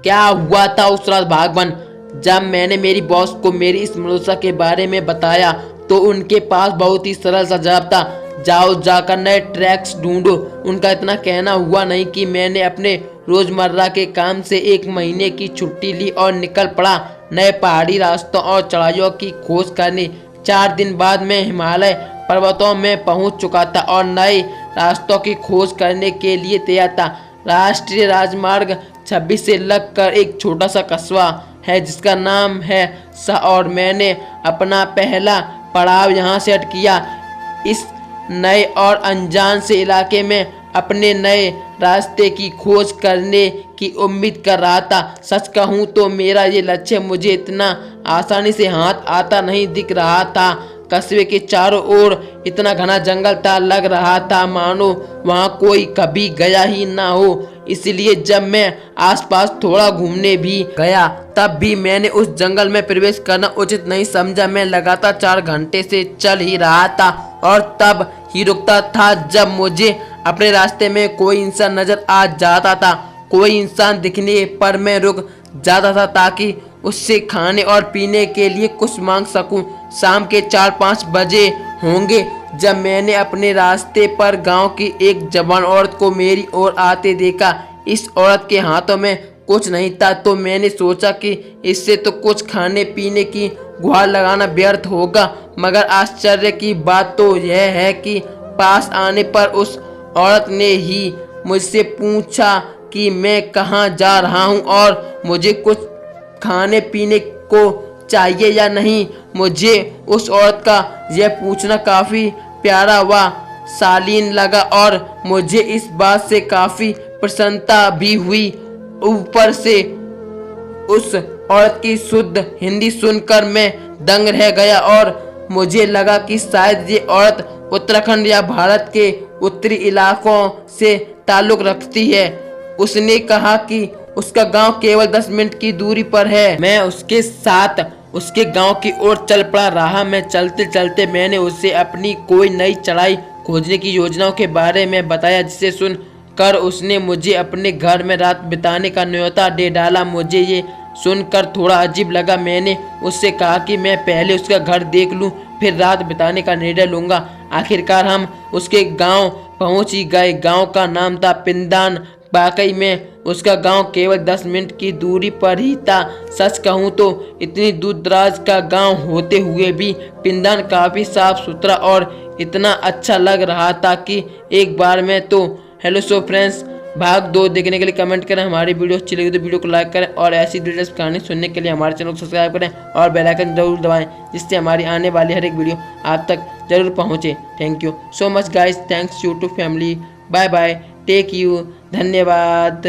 क्या हुआ था उस रात भागवन? जब मैंने मेरी बॉस को मेरी इस मनोदशा के बारे में बताया तो उनके पास बहुत ही सरल सा जवाब था, जाओ जाकर नए ट्रैक्स ढूंढो। उनका इतना कहना हुआ नहीं कि मैंने अपने रोजमर्रा के काम से 1 महीने की छुट्टी ली और निकल पड़ा नए पहाड़ी रास्तों और चढ़ाइयों की खोज करने। 4 दिन बाद मैं हिमालय पर्वतों में पहुंच चुका था और नए रास्तों की खोज करने के लिए तैयार था। राष्ट्रीय राजमार्ग 26 से लगकर एक छोटा सा कस्बा है जिसका नाम है और मैंने अपना पहला पड़ाव यहाँ से किया। इस नए और अनजान से इलाके में अपने नए रास्ते की खोज करने की उम्मीद कर रहा था। सच कहूँ तो मेरा ये लक्ष्य मुझे इतना आसानी से हाथ आता नहीं दिख रहा था। कस्बे के चारों ओर इतना घना जंगल था, लग रहा था मानो वहाँ कोई कभी गया ही ना हो। इसलिए जब मैं आसपास थोड़ा घूमने भी गया तब भी मैंने उस जंगल में प्रवेश करना उचित नहीं समझा। मैं लगातार 4 घंटे से चल ही रहा था और तब ही रुकता था जब मुझे अपने रास्ते में कोई इंसान नजर आ जाता था। कोई इंसान दिखने पर मैं रुक जाता था ताकि उससे खाने और पीने के लिए कुछ मांग सकूं। शाम के 4-5 बजे होंगे जब मैंने अपने रास्ते पर गांव की एक जवान औरत को मेरी ओर आते देखा। इस औरत के हाथों में कुछ नहीं था तो मैंने सोचा कि इससे तो कुछ खाने पीने की गुहार लगाना व्यर्थ होगा। मगर आश्चर्य की बात तो यह है कि पास आने पर उस औरत ने ही मुझसे पूछा कि मैं कहाँ जा रहा हूँ और मुझे कुछ खाने पीने को चाहिए या नहीं। मुझे उस औरत का यह पूछना काफ़ी प्यारा व शालीन लगा और मुझे इस बात से काफ़ी प्रसन्नता भी हुई। ऊपर से उस औरत की शुद्ध हिंदी सुनकर मैं दंग रह गया और मुझे लगा कि शायद ये औरत उत्तराखंड या भारत के उत्तरी इलाकों से ताल्लुक़ रखती है। उसने कहा कि उसका गांव केवल 10 मिनट की दूरी पर है। मैं उसके साथ उसके गांव की ओर चल पड़ा रहा। मैं चलते चलते मैंने उसे अपनी कोई नई चढ़ाई खोजने की योजनाओं के बारे में बताया जिसे सुनकर उसने मुझे अपने घर में रात बिताने का न्योता दे डाला। मुझे ये सुनकर थोड़ा अजीब लगा। मैंने उससे कहा कि मैं पहले उसका घर देख लूं, फिर रात बिताने का निर्णय लूँगा। आखिरकार हम उसके गांव पहुंच ही गए। गांव का नाम था पिंदान। वाकई में उसका गांव केवल 10 मिनट की दूरी पर ही था। सच कहूँ तो इतनी दूर दराज का गांव होते हुए भी पिंदान काफ़ी साफ सुथरा और इतना अच्छा लग रहा था कि एक बार में तो हेलो सो फ्रेंड्स, भाग 2 देखने के लिए कमेंट करें। हमारी वीडियो अच्छी लगी तो वीडियो को लाइक करें और ऐसी दिलचस्प कहानी सुनने के लिए हमारे चैनल को सब्सक्राइब करें और बेल आइकन जरूर दबाएं जिससे हमारी आने वाली हर एक वीडियो आप तक जरूर पहुंचे। Thank you so much guys, thanks you to family, bye bye, take you, धन्यवाद।